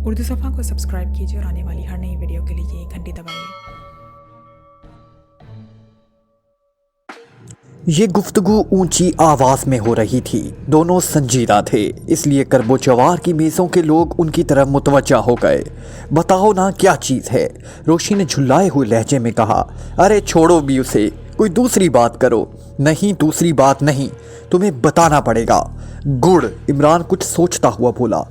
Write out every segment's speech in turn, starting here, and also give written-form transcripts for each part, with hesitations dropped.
उर्दू सफ़ा को सब्सक्राइब कीजिए और आने वाली हर नई वीडियो के लिए घंटी दबाइए। ये गुफ्तगू ऊंची आवाज़ में हो रही थी। दोनों संजीदा थे, इसलिए करबो जवार की मेज़ों के लोग उनकी तरफ मुतवज्जा हो गए। बताओ ना क्या चीज़ है, रोशी ने झुल्लाए हुए लहजे में कहा। अरे छोड़ो भी उसे, कोई दूसरी बात करो। नहीं, दूसरी बात नहीं, तुम्हें बताना पड़ेगा। गुड़, इमरान कुछ सोचता हुआ बोला।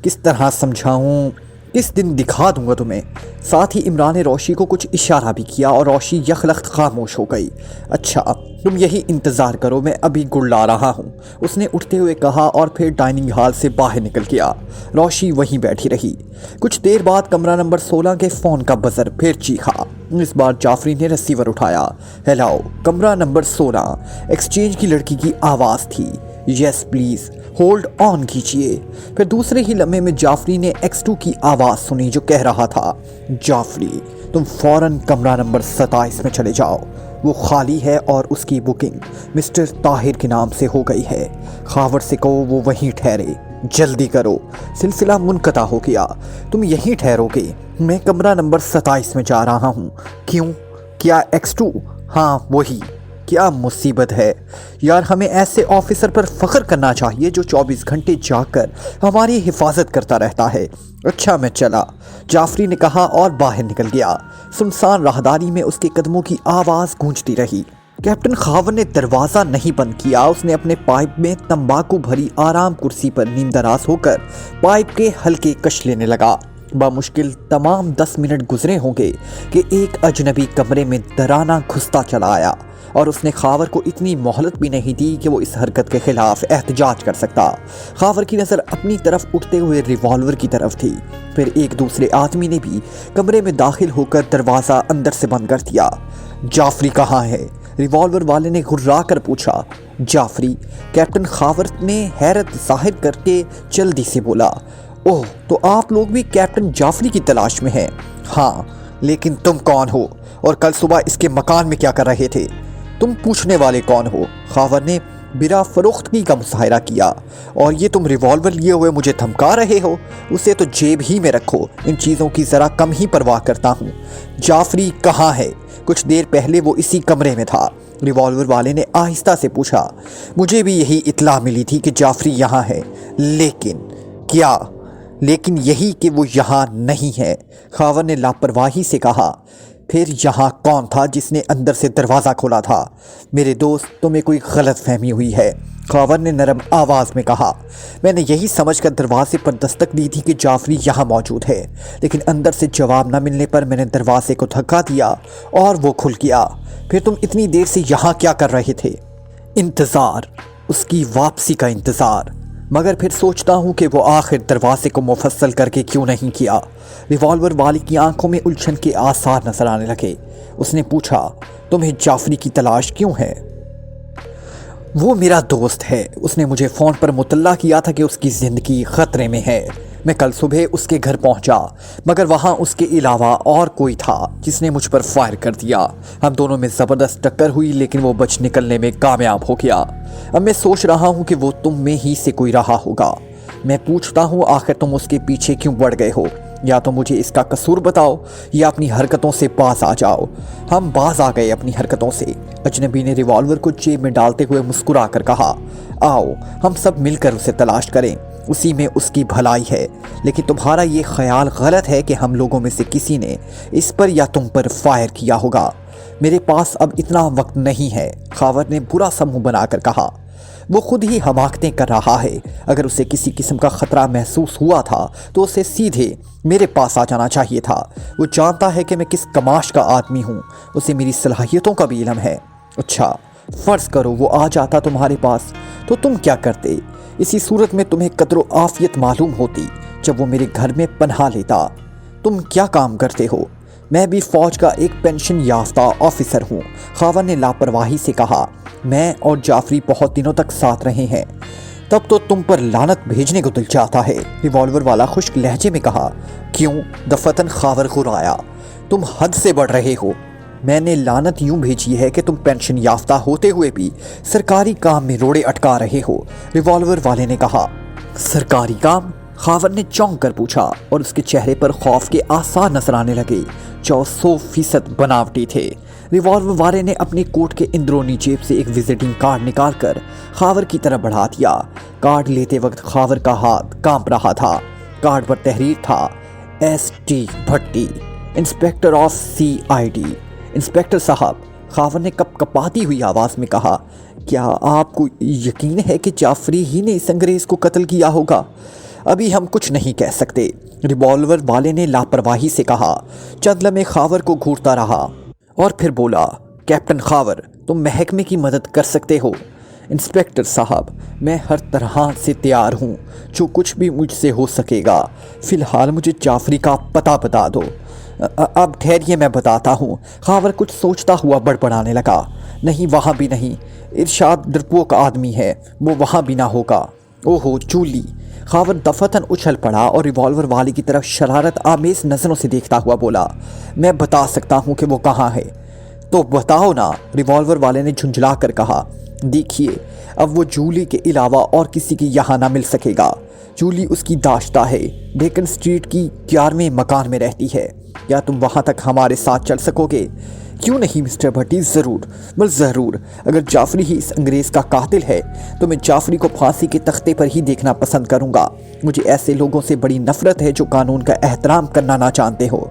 किस तरह समझाऊं, किस दिन दिखा दूंगा तुम्हें। साथ ही इमरान ने रोशी को कुछ इशारा भी किया और रोशी यखलख्त खामोश हो गई। अच्छा, तुम यही इंतज़ार करो, मैं अभी गुड़ ला रहा हूँ, उसने उठते हुए कहा और फिर डाइनिंग हॉल से बाहर निकल गया। रोशी वहीं बैठी रही। कुछ देर बाद कमरा नंबर 16 के फ़ोन का बजर फिर चीखा। इस बार जाफरी ने रिसीवर उठाया। हेलो, कमरा नंबर 16, एक्सचेंज की लड़की की आवाज़ थी। यस प्लीज़, होल्ड ऑन कीजिए। फिर दूसरे ही लम्हे में जाफरी ने X2 की आवाज़ सुनी जो कह रहा था, जाफरी तुम फ़ौरन कमरा नंबर 27 में चले जाओ, वो खाली है और उसकी बुकिंग मिस्टर ताहिर के नाम से हो गई है। खावर से कहो वो वहीं ठहरे, जल्दी करो। सिलसिला मुनक़ता हो गया। तुम यहीं ठहरोगे, मैं कमरा नंबर 27 में जा रहा हूँ। क्यों, क्या X2? हाँ वही। क्या मुसीबत है यार, हमें ऐसे ऑफिसर पर फ़ख्र करना चाहिए जो 24 घंटे जाकर हमारी हिफाजत करता रहता है। अच्छा मैं चला, जाफरी ने कहा और बाहर निकल गया। सुनसान राहदारी में उसके कदमों की आवाज़ गूंजती रही। कैप्टन खावर ने दरवाज़ा नहीं बंद किया। उसने अपने पाइप में तंबाकू भरी आराम कुर्सी पर नीमदराज होकर पाइप के हल्के कश लेने लगा। बामुश्किल तमाम 10 मिनट गुजरे होंगे कि एक अजनबी कमरे में दराना घुसता चला आया और उसने खावर को इतनी मोहलत भी नहीं दी कि वो इस हरकत के खिलाफ एहतजाज कर सकता। खावर की नज़र अपनी तरफ उठते हुए रिवॉल्वर की तरफ थी। फिर एक दूसरे आदमी ने भी कमरे में दाखिल होकर दरवाज़ा अंदर से बंद कर दिया। जाफरी कहाँ है? रिवॉल्वर वाले ने घुर्रा कर पूछा। जाफरी, कैप्टन खावर ने हैरत जाहिर करके जल्दी से बोला। ओह, तो आप लोग भी कैप्टन जाफरी की तलाश में हैं? हाँ, लेकिन तुम कौन हो और कल सुबह इसके मकान में क्या कर रहे थे? तुम पूछने वाले कौन हो? खावर ने बिरा फरोख्तगी का मुजाहरा किया। और ये तुम रिवॉल्वर लिए हुए मुझे धमका रहे हो? उसे तो जेब ही में रखो, इन चीज़ों की ज़रा कम ही परवाह करता हूँ। जाफरी कहाँ है? कुछ देर पहले वो इसी कमरे में था। रिवॉल्वर वाले ने आहिस्ता से पूछा। मुझे भी यही इत्ला मिली थी कि जाफरी यहाँ है, लेकिन क्या? लेकिन यही कि वो यहाँ नहीं है, खावर ने लापरवाही से कहा। फिर यहाँ कौन था जिसने अंदर से दरवाज़ा खोला था? मेरे दोस्त, तुम्हें कोई गलत फहमी हुई है, खावर ने नरम आवाज़ में कहा। मैंने यही समझकर दरवाजे पर दस्तक दी थी कि जाफरी यहाँ मौजूद है, लेकिन अंदर से जवाब न मिलने पर मैंने दरवाजे को धक्का दिया और वो खुल गया। फिर तुम इतनी देर से यहाँ क्या कर रहे थे? इंतज़ार, उसकी वापसी का इंतज़ार। मगर फिर सोचता हूँ कि वो आखिर दरवाजे को मुफस्सल करके क्यों नहीं किया। रिवॉल्वर वाली की आंखों में उलझन के आसार नजर आने लगे। उसने पूछा, तुम्हें जाफरी की तलाश क्यों है? वो मेरा दोस्त है, उसने मुझे फ़ोन पर मुतल्ला किया था कि उसकी ज़िंदगी ख़तरे में है। मैं कल सुबह उसके घर पहुंचा, मगर वहां उसके अलावा और कोई था जिसने मुझ पर फायर कर दिया। हम दोनों में ज़बरदस्त टक्कर हुई, लेकिन वो बच निकलने में कामयाब हो गया। अब मैं सोच रहा हूं कि वो तुम में ही से कोई रहा होगा। मैं पूछता हूं, आखिर तुम उसके पीछे क्यों बढ़ गए हो? या तो मुझे इसका कसूर बताओ या अपनी हरकतों से बाज आ जाओ। हम बाज आ गए अपनी हरकतों से, अजनबी ने रिवॉल्वर को जेब में डालते हुए मुस्कुरा कर कहा। आओ हम सब मिलकर उसे तलाश करें, उसी में उसकी भलाई है। लेकिन तुम्हारा ये ख्याल गलत है कि हम लोगों में से किसी ने इस पर या तुम पर फायर किया होगा। मेरे पास अब इतना वक्त नहीं है, खावर ने बुरा सा मुंह बनाकर कहा। वो खुद ही हमाकतें कर रहा है। अगर उसे किसी किस्म का ख़तरा महसूस हुआ था तो उसे सीधे मेरे पास आ जाना चाहिए था। वो जानता है कि मैं किस कमाश का आदमी हूँ, उसे मेरी सलाहियतों का भी इल्म है। अच्छा, फ़र्ज़ करो वो आ जाता तुम्हारे पास, तो तुम क्या करते? इसी सूरत में तुम्हें कदर आफ़ियत मालूम होती जब वो मेरे घर में पनाह लेता। तुम क्या काम करते हो? मैं भी फ़ौज का एक पेंशन याफ्ता ऑफिसर हूँ, खावर ने लापरवाही से कहा। मैं और जाफरी बहुत दिनों तक साथ रहे हैं। तब तो तुम पर लानत भेजने को दिल चाहता है, रिवॉल्वर वाला खुश्क लहजे में कहा। क्यों? दफतन खावर घुराया। तुम हद से बढ़ रहे हो। मैंने लानत यूं भेजी है कि तुम पेंशन याफ्ता होते हुए भी सरकारी काम में रोड़े अटका रहे हो, रिवॉल्वर वाले ने कहा। सरकारी काम? خاور نے چونک کر پوچھا اور اس کے چہرے پر خوف کے آثار نظر آنے لگے جو 100% بناوٹی تھے۔ ریوالور والے نے اپنی کوٹ کے اندرونی جیب سے ایک وزٹنگ کارڈ نکال کر خاور کی طرف بڑھا دیا۔ کارڈ لیتے وقت خاور کا ہاتھ کانپ رہا تھا۔ کارڈ پر تحریر تھا ST Bhatti, inspector of CID۔ Inspector صاحب، خاور نے کپ کپاتی ہوئی آواز میں کہا، کیا آپ کو یقین ہے کہ جعفری ہی نے اس انگریز کو قتل کیا ہوگا؟ ابھی ہم کچھ نہیں کہہ سکتے، ریوالور والے نے لاپرواہی سے کہا۔ چند لمحے خاور کو گھورتا رہا اور پھر بولا، کیپٹن خاور، تم محکمے کی مدد کر سکتے ہو۔ انسپیکٹر صاحب، میں ہر طرح سے تیار ہوں، جو کچھ بھی مجھ سے ہو سکے گا۔ فی الحال مجھے جعفری کا پتہ بتا دو۔ اب ٹھہریے، میں بتاتا ہوں۔ خاور کچھ سوچتا ہوا بڑبڑانے لگا، نہیں، وہاں بھی نہیں، ارشاد ڈرپوک آدمی ہے، وہ وہاں بھی نہ ہوگا۔ اوہو جولی! خاور دفتن اچھل پڑا اور ریوالور والے کی طرف شرارت آمیز نظروں سے دیکھتا ہوا بولا، میں بتا سکتا ہوں کہ وہ کہاں ہے۔ تو بتاؤ نا، ریوالور والے نے جھنجھلا کر کہا۔ دیکھیے، اب وہ جولی کے علاوہ اور کسی کی یہاں نہ مل سکے گا۔ جولی اس کی داشتہ ہے، ڈیکن سٹریٹ کی 11ویں مکان میں رہتی ہے۔ کیا تم وہاں تک ہمارے ساتھ چل سکو گے؟ کیوں نہیں مسٹر بھٹی، ضرور، بل ضرور۔ اگر جعفری ہی اس انگریز کا قاتل ہے تو میں جعفری کو پھانسی کے تختے پر ہی دیکھنا پسند کروں گا۔ مجھے ایسے لوگوں سے بڑی نفرت ہے جو قانون کا احترام کرنا نہ جانتے ہو۔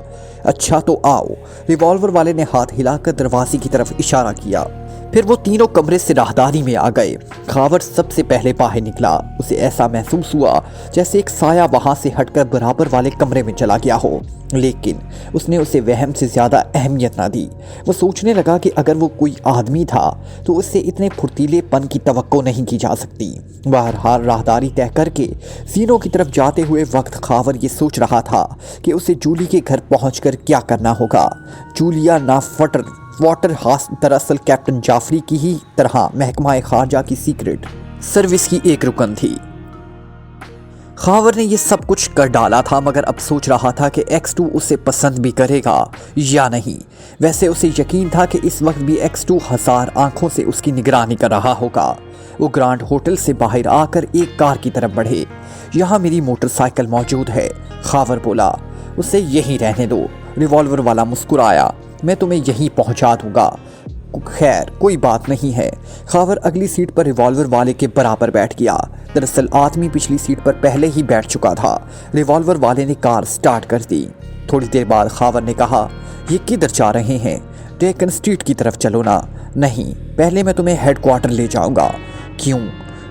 اچھا تو آؤ۔ ریوالور والے نے ہاتھ ہلا کر دروازے کی طرف اشارہ کیا۔ پھر وہ تینوں کمرے سے راہداری میں آ گئے۔ خاور سب سے پہلے باہر نکلا۔ اسے ایسا محسوس ہوا جیسے ایک سایہ وہاں سے ہٹ کر برابر والے کمرے میں چلا گیا ہو، لیکن اس نے اسے وہم سے زیادہ اہمیت نہ دی۔ وہ سوچنے لگا کہ اگر وہ کوئی آدمی تھا تو اس سے اتنے پھرتیلے پن کی توقع نہیں کی جا سکتی۔ بہرحال راہداری طے کر کے زینوں کی طرف جاتے ہوئے وقت خاور یہ سوچ رہا تھا کہ اسے جولی کے گھر پہنچ کر کیا کرنا ہوگا۔ جولیا واٹر ہاس دراصل کیپٹن جعفری کی ہی طرح محکمہ خارجہ کی سیکرٹ سروس کی ایک رکن تھی۔ خاور نے یہ سب کچھ کر ڈالا تھا، مگر اب سوچ رہا تھا کہ X2 اسے پسند بھی کرے گا یا نہیں۔ ویسے اسے یقین تھا کہ اس وقت بھی X2 ہزار آنکھوں سے اس کی نگرانی کر رہا ہوگا۔ وہ گرانڈ ہوٹل سے باہر آ کر ایک کار کی طرف بڑھے۔ یہاں میری موٹر سائیکل موجود ہے، خاور بولا۔ اسے یہیں رہنے دو، ریوالور والا مسکرایا۔ میں تمہیں یہیں پہنچا دوں گا۔ خیر، کوئی بات نہیں ہے۔ خاور اگلی سیٹ پر ریوالور والے کے برابر بیٹھ گیا۔ دراصل آدمی پچھلی سیٹ پر پہلے ہی بیٹھ چکا تھا۔ ریوالور والے نے کار سٹارٹ کر دی۔ تھوڑی دیر بعد خاور نے کہا، یہ کدھر جا رہے ہیں؟ ڈیکن سٹریٹ کی طرف چلو نا۔ نہیں، پہلے میں تمہیں ہیڈ کوارٹر لے جاؤں گا۔ کیوں؟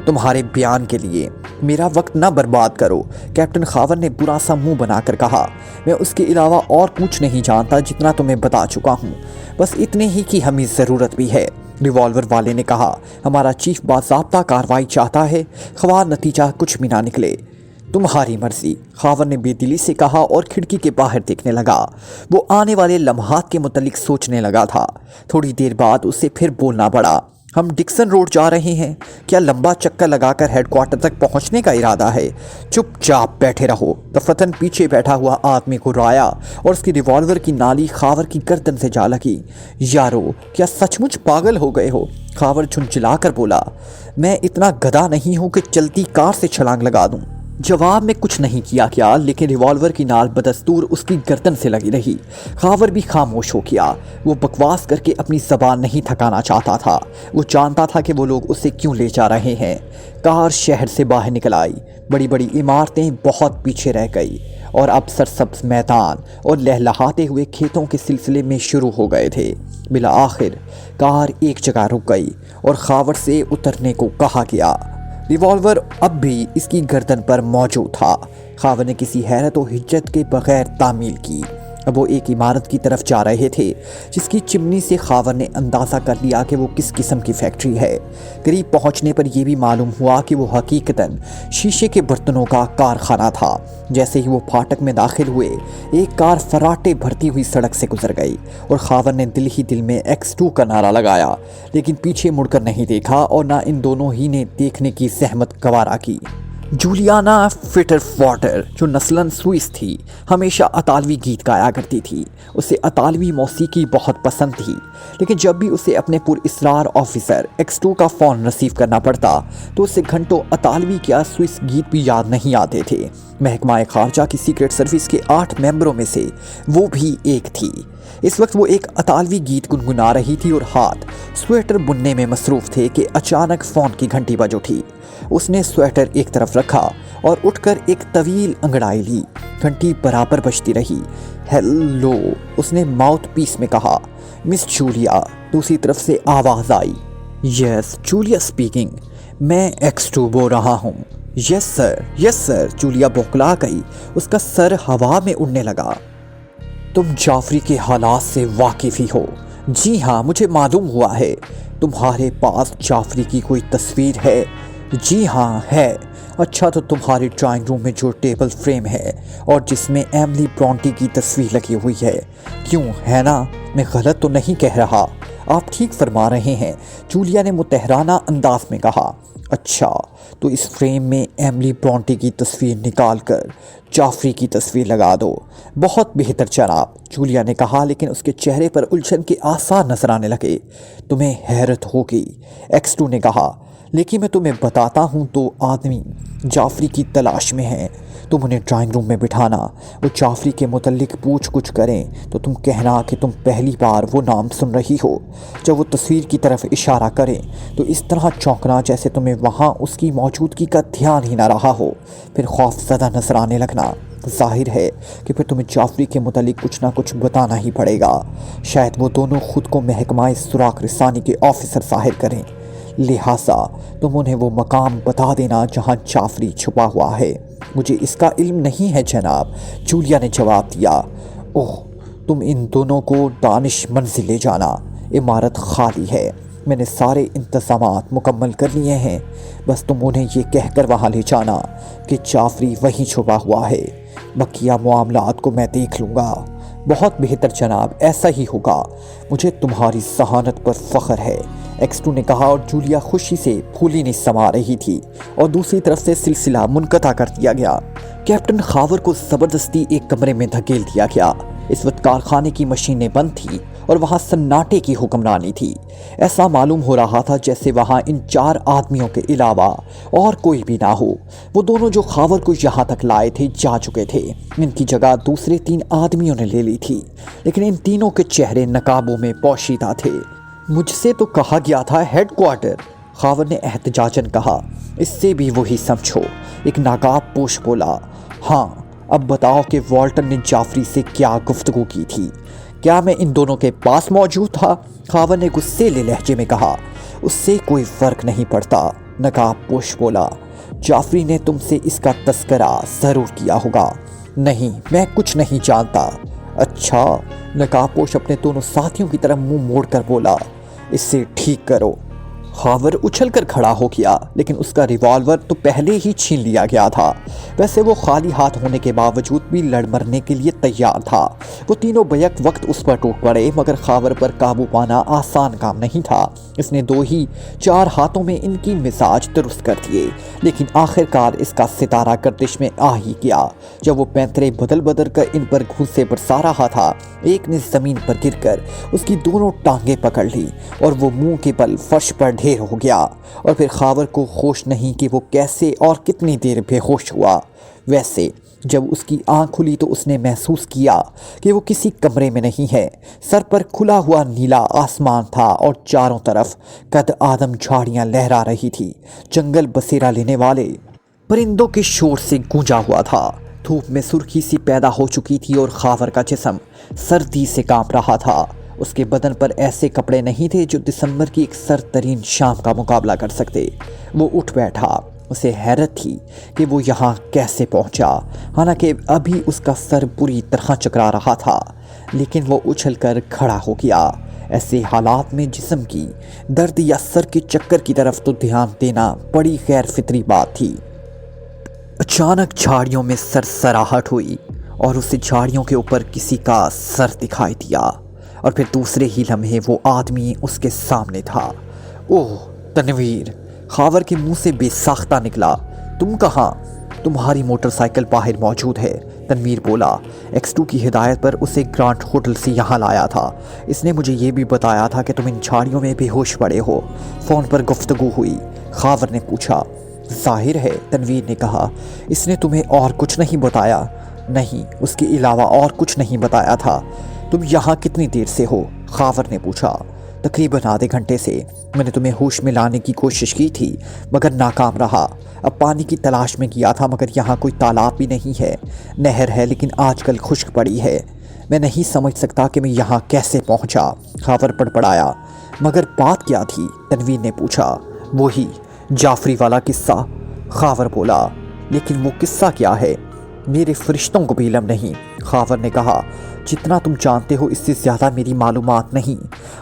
تمہارے بیان کے لیے۔ میرا وقت نہ برباد کرو، کیپٹن خاور نے برا سا منہ بنا کر کہا۔ میں اس کے علاوہ اور کچھ نہیں جانتا جتنا تمہیں بتا چکا ہوں، بس اتنے ہی کی ہمیں ضرورت بھی ہے۔ ریوالور والے نے کہا، ہمارا چیف باضابطہ کارروائی چاہتا ہے، خواہ نتیجہ کچھ بھی نہ نکلے۔ تمہاری مرضی، خاور نے بے دلی سے کہا اور کھڑکی کے باہر دیکھنے لگا۔ وہ آنے والے لمحات کے متعلق سوچنے لگا تھا۔ تھوڑی دیر بعد اسے پھر بولنا پڑا، ہم ڈکسن روڈ جا رہے ہیں، کیا لمبا چکر لگا کر ہیڈ کوارٹر تک پہنچنے کا ارادہ ہے؟ چپ چاپ بیٹھے رہو۔ دفتن پیچھے بیٹھا ہوا آدمی کو رایا اور اس کی ریوالور کی نالی خاور کی گردن سے جا لگی۔ یارو، کیا سچ مچ پاگل ہو گئے ہو؟ خاور جھنجھلا کر بولا، میں اتنا گدھا نہیں ہوں کہ چلتی کار سے چھلانگ لگا دوں۔ جواب میں کچھ نہیں کیا گیا، لیکن ریوالور کی نال بدستور اس کی گردن سے لگی رہی۔ خاور بھی خاموش ہو گیا۔ وہ بکواس کر کے اپنی زبان نہیں تھکانا چاہتا تھا۔ وہ جانتا تھا کہ وہ لوگ اسے کیوں لے جا رہے ہیں۔ کار شہر سے باہر نکل آئی۔ بڑی بڑی عمارتیں بہت پیچھے رہ گئی اور اب سرسبز میدان اور لہلہاتے ہوئے کھیتوں کے سلسلے میں شروع ہو گئے تھے۔ بالآخر کار ایک جگہ رک گئی اور خاور سے اترنے کو کہا گیا۔ ریوالور اب بھی اس کی گردن پر موجود تھا۔ خاور نے کسی حیرت و حجت کے بغیر تعمیل کی۔ اب وہ ایک عمارت کی طرف جا رہے تھے جس کی چمنی سے خاور نے اندازہ کر لیا کہ وہ کس قسم کی فیکٹری ہے۔ قریب پہنچنے پر یہ بھی معلوم ہوا کہ وہ حقیقتاً شیشے کے برتنوں کا کارخانہ تھا۔ جیسے ہی وہ پھاٹک میں داخل ہوئے، ایک کار فراٹے بھرتی ہوئی سڑک سے گزر گئی اور خاور نے دل ہی دل میں X2 کا نعرہ لگایا، لیکن پیچھے مڑ کر نہیں دیکھا اور نہ ان دونوں ہی نے دیکھنے کی زحمت گوارا کی۔ जूलियाना फिटरफॉर्टर, जो नस्लन स्विस थी, हमेशा अतालवी गीत गाया करती थी। उसे अतालवी मौसीकी बहुत पसंद थी, लेकिन जब भी उसे अपने पुरइसरार ऑफिसर X2 का फ़ोन रिसीव करना पड़ता तो उसे घंटों अतालवी या स्विस गीत भी याद नहीं आते थे। महकमा खारजा की सीक्रेट सर्विस के 8 मेंबरों में से वो भी एक थी। इस वक्त वो एक अतालवी गीत गुनगुना रही थी और हाथ स्वेटर बुनने में मसरूफ़ थे कि अचानक फ़ोन की घंटी बज उठी। उसने स्वेटर एक तरफ रखा और उठकर एक तवील अंगड़ाई ली। घंटी बराबर बजती रही। हेलो, उसने माउथ पीस में कहा। मिस जूलिया, दूसरी तरफ से आवाज़ आई। Yes, Julia speaking. मैं X2 बोल रहा हूँ। यस सर, जूलिया बौखला गई। उसका सर हवा में उड़ने लगा। तुम जाफरी के हालात से वाकिफ़ ही हो? जी हाँ, मुझे मालूम हुआ है। तुम्हारे पास जाफरी की कोई तस्वीर है? जी हाँ है। अच्छा, तो तुम्हारे ड्राइंग रूम में जो टेबल फ्रेम है और जिसमें एमिली ब्रॉन्टी की तस्वीर लगी हुई है, क्यों, है ना? मैं गलत तो नहीं कह रहा? आप ठीक फरमा रहे हैं, जूलिया ने मुतहराना अंदाज में कहा। अच्छा, तो इस फ्रेम में एमिली ब्रॉन्टी की तस्वीर निकाल कर जाफरी की तस्वीर लगा दो। बहुत बेहतर जनाब, जूलिया ने कहा, लेकिन उसके चेहरे पर उलझन के आसार नजर आने लगे। तुम्हें हैरत होगी, X2 ने कहा, लेकिन मैं तुम्हें बताता हूँ, 2 आदमी जाफरी की तलाश में हैं। तुम उन्हें ड्राइंग रूम में बिठाना, वो जाफरी के मुतल्लिक पूछ कुछ करें तो तुम कहना कि तुम पहली बार वो नाम सुन रही हो। जब वो तस्वीर की तरफ इशारा करें तो इस तरह चौंकना जैसे तुम्हें वहाँ उसकी मौजूदगी का ध्यान ही ना रहा हो। फिर खौफज़दा नजर आने लगना। जाहिर है कि फिर तुम्हें जाफरी के मुतल्लिक कुछ ना कुछ बताना ही पड़ेगा। शायद वो दोनों खुद को महकमा सुराख रसानी के ऑफिसर ज़ाहिर करें, लिहाजा तुम उन्हें वो मकाम बता देना जहाँ जाफरी छुपा हुआ है। मुझे इसका इल्म नहीं है जनाब, जूलिया ने जवाब दिया। ओह, तुम इन दोनों को दानिश मंजिल ले जाना। इमारत खाली है, मैंने सारे इंतज़ामात मुकम्मल कर लिए हैं। बस तुम उन्हें ये कहकर वहाँ ले जाना कि जाफरी वहीं छुपा हुआ है। बकिया मामलात को मैं देख लूँगा। बहुत बेहतर जनाब, ऐसा ही होगा। मुझे तुम्हारी जहानत पर फ़ख्र है, X2 ने कहा, और जूलिया खुशी से फूली नहीं समा रही थी। और दूसरी तरफ से सिलसिला मुनक़ता कर दिया गया। कैप्टन खावर को ज़बरदस्ती एक कमरे में धकेल दिया गया। इस वक्त कारखाने की मशीनें बंद थी और वहाँ सन्नाटे की हुक्मरानी थी। ऐसा मालूम हो रहा था जैसे वहाँ इन 4 आदमियों के अलावा और कोई भी ना हो। वो दोनों जो खावर को यहाँ तक लाए थे जा चुके थे। इनकी जगह दूसरे 3 आदमियों ने ले ली थी, लेकिन इन तीनों के चेहरे नकाबों में पोशीदा थे। मुझसे तो कहा गया था हेडक्वार्टर, खावर ने एहतजाजन कहा। इससे भी वही समझो, एक नाकाब पोश बोला। हाँ, अब बताओ कि वॉल्टर ने जाफरी से क्या गुफ्तगू की थी? क्या मैं इन दोनों के पास मौजूद था? खावर ने गुस्सेले लहजे में कहा। उससे कोई फ़र्क नहीं पड़ता, नकाब पोश बोला। जाफरी ने तुमसे इसका तस्करा ज़रूर किया होगा। नहीं, मैं कुछ नहीं जानता। अच्छा, नकाबपोश अपने दोनों साथियों की तरफ मुंह मोड़कर बोला। इससे ठीक करो। खावर उछल कर खड़ा हो गया, लेकिन उसका रिवॉल्वर तो पहले ही छीन लिया गया था। वैसे वो खाली हाथ होने के बावजूद भी लड़ मरने के लिए तैयार था। वो तीनों बैक वक्त उस पर टूट पड़े, मगर खावर पर काबू पाना आसान काम नहीं था। इसने 2 ही 4 हाथों में इनकी मिजाज दुरुस्त कर दिए, लेकिन आखिरकार इसका सितारा गर्दिश में आ ही गया। जब वो पैंतरे बदल बदल कर इन पर घूंसे बरसा रहा था, एक ने ज़मीन पर गिरकर उसकी दोनों टांगें पकड़ ली और वो मुंह के बल फर्श पर ढेर हो गया। और फिर खावर को होश नहीं कि वो कैसे और कितनी देर बेहोश हुआ। वैसे जब उसकी आंख खुली तो उसने महसूस किया कि वो किसी कमरे में नहीं है। सर पर खुला हुआ नीला आसमान था और चारों तरफ कद आदम झाड़ियां लहरा रही थी। जंगल बसेरा लेने वाले परिंदों के शोर से गूंजा हुआ था। धूप में सुर्खी सी पैदा हो चुकी थी और खावर का जिस्म सर्दी से कांप रहा था। उसके बदन पर ऐसे कपड़े नहीं थे जो दिसंबर की एक सर्द तरीन शाम का मुकाबला कर सकते। वो उठ बैठा। उसे हैरत थी कि वो यहाँ कैसे पहुँचा, हालांकि अभी उसका सर बुरी तरह चकरा रहा था, लेकिन वो उछलकर खड़ा हो गया। ऐसे हालात में जिस्म की दर्द या सर के चक्कर की तरफ तो ध्यान देना बड़ी गैर फितरी बात थी। अचानक झाड़ियों में सरसराहट हुई और उसे झाड़ियों के ऊपर किसी का सर दिखाई दिया, और फिर दूसरे ही लम्हे वो आदमी उसके सामने था। ओह तनवीर, खावर के मुंह से बेसाख्ता निकला। तुम कहाँ? तुम्हारी मोटरसाइकिल बाहर मौजूद है, तनवीर बोला। X2 की हिदायत पर उसे ग्रांट होटल से यहाँ लाया था। इसने मुझे ये भी बताया था कि तुम इन झाड़ियों में बेहोश पड़े हो। फ़ोन पर गुफ्तगू हुई। खावर ने पूछा। जाहिर है, तनवीर ने कहा। इसने तुम्हें और कुछ नहीं बताया? नहीं, उसके अलावा और कुछ नहीं बताया था। तुम यहाँ कितनी देर से हो? खावर ने पूछा। तकरीबन आधे घंटे से। मैंने तुम्हें होश में लाने की कोशिश की थी मगर नाकाम रहा। अब पानी की तलाश में किया था मगर यहाँ कोई तालाब भी नहीं है। नहर है लेकिन आजकल खुश्क पड़ी है। मैं नहीं समझ सकता कि मैं यहाँ कैसे पहुँचा। खावर पड़पड़ाया। मगर बात क्या थी? तनवीर ने पूछा। वही जाफरी वाला किस्सा, खावर बोला। लेकिन वो किस्सा क्या है? मेरे फरिश्तों को भी इल्म नहीं, खावर ने कहा। जितना तुम जानते हो इससे ज़्यादा मेरी मालूमात नहीं।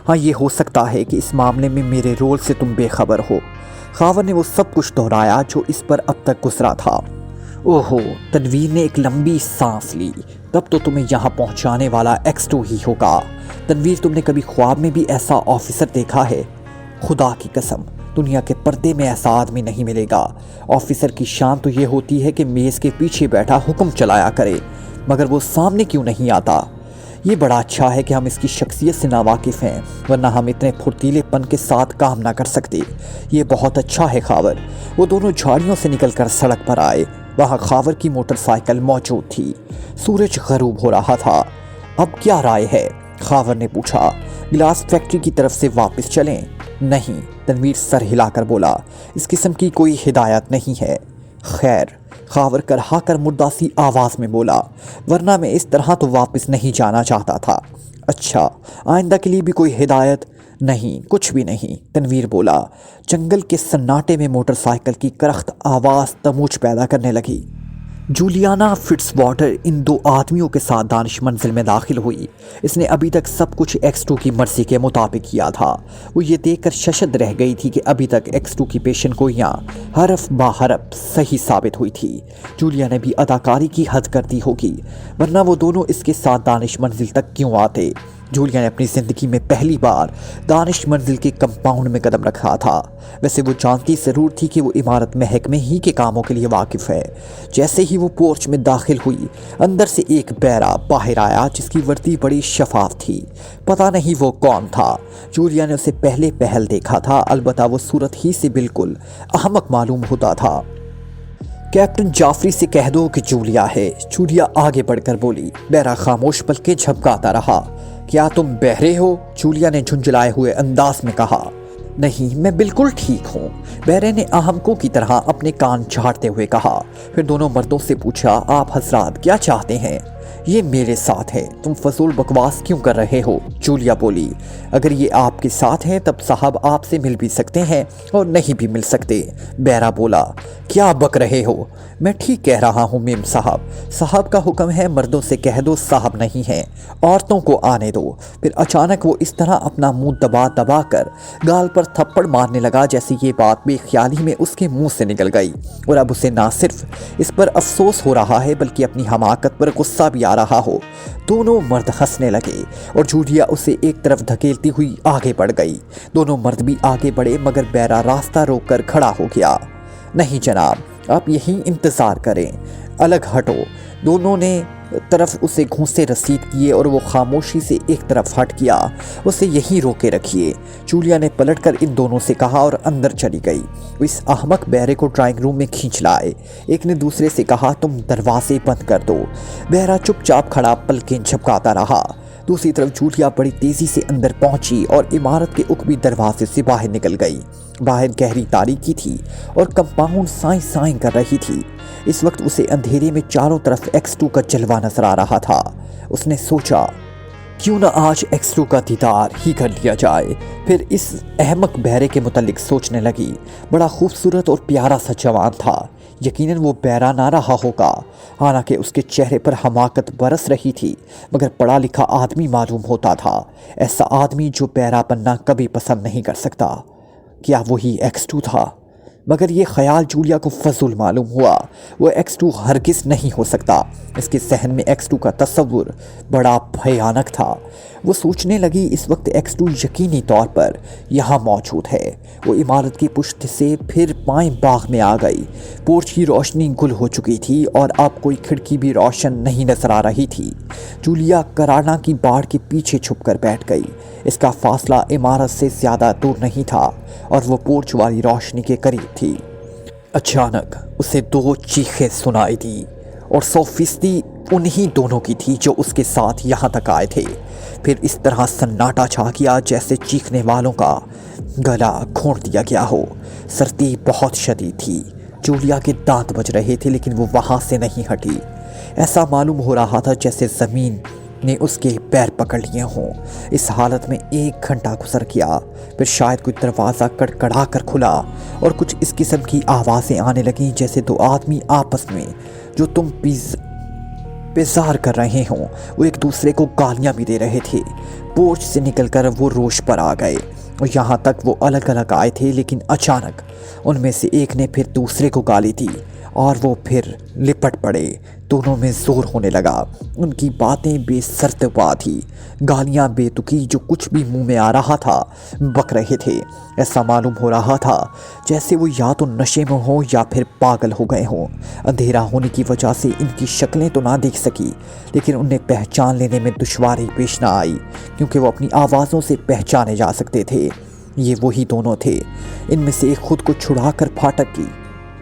हाँ, ये हो सकता है कि इस मामले में मेरे रोल से तुम बेखबर हो। खावर ने वो सब कुछ दोहराया जो इस पर अब तक गुजरा था। ओहो, तनवीर ने एक लंबी सांस ली। तब तो तुम्हें यहाँ पहुँचाने वाला X2 ही होगा। तनवीर, तुमने कभी ख्वाब में भी ऐसा ऑफिसर देखा है? खुदा की कसम, दुनिया के पर्दे में ऐसा आदमी नहीं मिलेगा। ऑफिसर की शान तो ये होती है कि मेज़ के पीछे बैठा हुक्म चलाया करे, मगर वो सामने क्यों नहीं आता? ये बड़ा अच्छा है कि हम इसकी शख्सियत से नावाकिफ़ हैं, वरना हम इतने फुर्तीलेपन के साथ काम ना कर सकते। ये बहुत अच्छा है खावर। वो दोनों झाड़ियों से निकलकर सड़क पर आए। वहाँ खावर की मोटरसाइकिल मौजूद थी। सूरज गरूब हो रहा था। अब क्या राय है? खावर ने पूछा। गिलास फैक्ट्री की तरफ से वापस चलें? नहीं, तनवीर सर हिलाकर बोला। इस किस्म की कोई हिदायत नहीं है। खैर, खावर करहा कर मुद्दासी आवाज़ में बोला, वरना मैं इस तरह तो वापस नहीं जाना चाहता था। अच्छा, आइंदा के लिए भी कोई हिदायत? नहीं, कुछ भी नहीं, तनवीर बोला। जंगल के सन्नाटे में मोटरसाइकिल की करख्त आवाज़ तमूच पैदा करने लगी। जूलियाना फिट्सवाटर इन दो आदमियों के साथ दानिश मंजिल में दाखिल हुई। इसने अभी तक सब कुछ X2 की मर्जी के मुताबिक किया था। वो ये देखकर शशद रह गई थी कि अभी तक X2 की पेशन गोइयाँ हरफ बा हरफ सही साबित हुई थी। जूलिया ने भी अदाकारी की हद कर दी होगी, वरना वो दोनों इसके साथ दानिश मंजिल तक क्यों आते? जूलिया ने अपनी ज़िंदगी में पहली बार दानिश मंजिल के कंपाउंड में कदम रखा था। वैसे वो जानती ज़रूर थी कि वो इमारत महकमे ही के कामों के लिए वाकिफ़ है। जैसे ही वो पोर्च में दाखिल हुई, अंदर से एक बैरा बाहर आया जिसकी वर्दी बड़ी शफाफ थी। पता नहीं वो कौन था। जूलिया ने उसे पहले पहल देखा था, अलबत्ता वो सूरत ही से बिल्कुल अहमक मालूम होता था। कैप्टन जाफरी से कह दो कि जूलिया है, जूलिया आगे बढ़कर बोली। बैरा खामोश बल्कि झपकाता रहा। क्या तुम बहरे हो? जूलिया ने झुंझलाए हुए अंदाज में कहा। नहीं, मैं बिल्कुल ठीक हूँ, बैरे ने अहमकों की तरह अपने कान झाड़ते हुए कहा। फिर दोनों मर्दों से पूछा, आप हजरात क्या चाहते हैं? ये मेरे साथ है, तुम फजूल बकवास क्यों कर रहे हो? जूलिया बोली। अगर ये आपके साथ है तब साहब आपसे मिल भी सकते हैं और नहीं भी मिल सकते। बैरा बोला। क्या बक रहे हो? मैं ठीक कह रहा हूँ मेम साहब। साहब का हुक्म है, मर्दों से कह दो साहब नहीं है, औरतों को आने दो। फिर अचानक वो इस तरह अपना मुंह दबा दबा कर गाल पर थप्पड़ मारने लगा जैसे ये बात बेख्याली में उसके मुंह से निकल गई। और अब उसे ना सिर्फ इस पर अफसोस हो रहा है बल्कि अपनी हमाकत पर गुस्सा भी आ रहा हो। दोनों मर्द हंसने लगे और जूलिया उसे एक तरफ धकेलती हुई आगे बढ़ गई। दोनों मर्द भी आगे बढ़े मगर बैरा रास्ता रोककर खड़ा हो गया। नहीं जनाब, आप यहीं इंतज़ार करें, अलग हटो। दोनों ने तरफ उसे घूंसे रसीद किए और वो खामोशी से एक तरफ हट गया। उसे यहीं रोके रखिए, जूलिया ने पलटकर इन दोनों से कहा और अंदर चली गई। वो इस अहमक बैरे को ड्राइंग रूम में खींच लाए। एक ने दूसरे से कहा, तुम दरवाजे बंद कर दो। बैरा चुपचाप खड़ा पलकें झपकाता रहा। दूसरी तरफ जूलिया बड़ी तेज़ी से अंदर पहुंची और इमारत के उकबी दरवाजे से बाहर निकल गई। बाहर गहरी तारीकी थी और कंपाउंड साई साई कर रही थी। इस वक्त उसे अंधेरे में चारों तरफ X2 का जलवा नजर आ रहा था। उसने सोचा, क्यों ना आज X2 का दीदार ही कर लिया जाए। फिर इस अहमक बहरे के मुतालिक सोचने लगी। बड़ा खूबसूरत और प्यारा सा जवान था। यकीनन वो बैरा ना रहा होगा, हालांकि उसके चेहरे पर हमाकत बरस रही थी, मगर पढ़ा लिखा आदमी मालूम होता था। ऐसा आदमी जो बैरा बनना कभी पसंद नहीं कर सकता। क्या वही X2 था? مگر یہ خیال جولیا کو فضول معلوم ہوا۔ وہ X2 ہرگز نہیں ہو سکتا۔ اس کے ذہن میں X2 کا تصور بڑا بھیانک تھا۔ وہ سوچنے لگی اس وقت X2 یقینی طور پر یہاں موجود ہے۔ وہ عمارت کی پشت سے پھر پائیں باغ میں آ گئی۔ پورچ کی روشنی گل ہو چکی تھی اور اب کوئی کھڑکی بھی روشن نہیں نظر آ رہی تھی۔ جولیا کرانا کی باڑ کے پیچھے چھپ کر بیٹھ گئی۔ اس کا فاصلہ عمارت سے زیادہ دور نہیں تھا اور وہ پورچ والی روشنی کے قریب تھی۔ اچانک اسے 2 چیخیں سنائی دی اور 100% انہی دونوں کی تھی جو اس کے ساتھ یہاں تک آئے تھے۔ پھر اس طرح سناٹا چھا گیا جیسے چیخنے والوں کا گلا گھونٹ دیا گیا ہو۔ سردی بہت شدید تھی۔ جولیا کے دانت بج رہے تھے لیکن وہ وہاں سے نہیں ہٹی۔ ایسا معلوم ہو رہا تھا جیسے زمین نے اس کے پیر پکڑ لیے ہوں۔ اس حالت میں 1 گھنٹہ گزر گیا۔ پھر شاید کوئی دروازہ کڑکڑا کر کھلا اور کچھ اس قسم کی آوازیں آنے لگیں جیسے 2 آدمی آپس میں جو تم پیزار کر رہے ہوں وہ ایک دوسرے کو گالیاں بھی دے رہے تھے۔ پورچ سے نکل کر وہ روش پر آ گئے اور یہاں تک وہ الگ الگ آئے تھے، لیکن اچانک ان میں سے ایک نے پھر دوسرے کو گالی دی اور وہ پھر لپٹ پڑے۔ دونوں میں زور ہونے لگا۔ ان کی باتیں بے سرتبا تھی، گالیاں بے تکی، جو کچھ بھی منہ میں آ رہا تھا بک رہے تھے۔ ایسا معلوم ہو رہا تھا جیسے وہ یا تو نشے میں ہوں یا پھر پاگل ہو گئے ہوں۔ اندھیرا ہونے کی وجہ سے ان کی شکلیں تو نہ دیکھ سکی، لیکن انہیں پہچان لینے میں دشواری پیش نہ آئی کیونکہ وہ اپنی آوازوں سے پہچانے جا سکتے تھے۔ یہ وہی دونوں تھے۔ ان میں سے ایک خود کو چھڑا کر پھاٹک کی